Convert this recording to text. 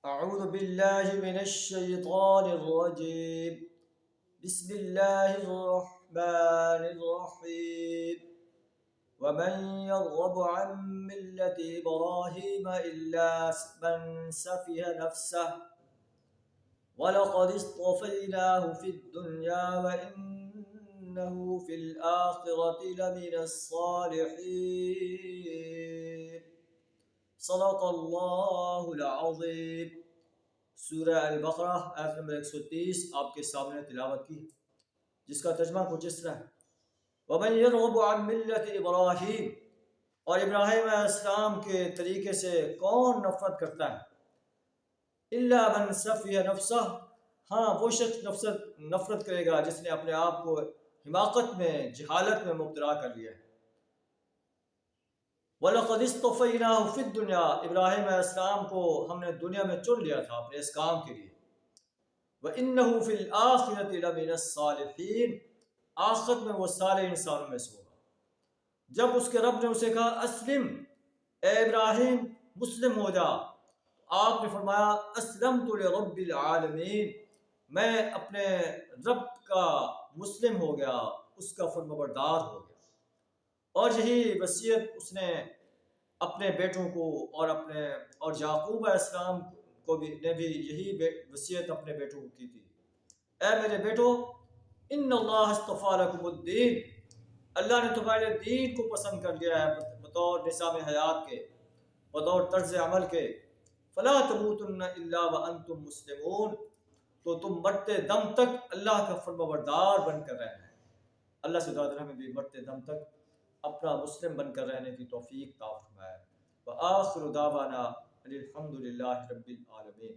أعوذ بالله من الشيطان الرجيم. بسم الله الرحمن الرحيم. ومن يرغب عن ملة إبراهيم إلا من سفه نفسه ولقد اصطفيناه في الدنيا وإنه في الآخرة لمن الصالحين. صدق اللہ العظیم۔ سورہ البقرہ آیت نمبر 130 آپ کے سامنے تلاوت کی، جس کا ترجمہ کچھ اس طرح ہے: وَمَن يَرْغَبُ عَن مِلَّةِ إِبْرَاهِيمَ، اور ابراہیم علیہ السلام کے طریقے سے کون نفرت کرتا ہے؟ إِلَّا مَن سَفِهَ نَفْسَهُ، ہاں وہ شخص نفرت کرے گا جس نے اپنے آپ کو حماقت میں، جہالت میں مبتلا کر لیا ہے۔ وَلَقَدِ اصْطَفَيْنَاهُ فِي الدُّنْيَا، ابراہیم علیہ السلام کو ہم نے دنیا میں چن لیا تھا اپنے اس کام کے لیے۔ وَإِنَّهُ فِي الْآخِرَةِ لَمِنَ الصَّالِحِينَ، آخرت میں وہ صالح انسانوں میں سے ہوگا۔ جب اس کے رب نے اسے کہا اسلم، اے ابراہیم مسلم ہو جا، آپ نے فرمایا اسلمت لرب العالمین، میں اپنے رب کا مسلم ہو گیا، اس کا فرمانبردار ہو گیا۔ اور یہی وصیت اس نے اپنے بیٹوں کو اور یعقوب علیہ السلام کو بھی یہی وصیت اپنے بیٹوں کو کی تھی: اے میرے بیٹو، ان اللہ اصطفیٰ لکم الدین، اللہ نے تمہارے دین کو پسند کر لیا ہے بطور نظام حیات کے، بطور طرز عمل کے۔ فلا تموتن الا وانتم مسلمون، تو تم مرتے دم تک اللہ کا فرمانبردار بن کر رہنا ہے۔ اللہ سے دعا ہمیں بھی مرتے دم تک اپنا مسلم بن کر رہنے کی توفیق عطا فرمائے۔ وآخر دعوانا الحمد للہ رب العالمین۔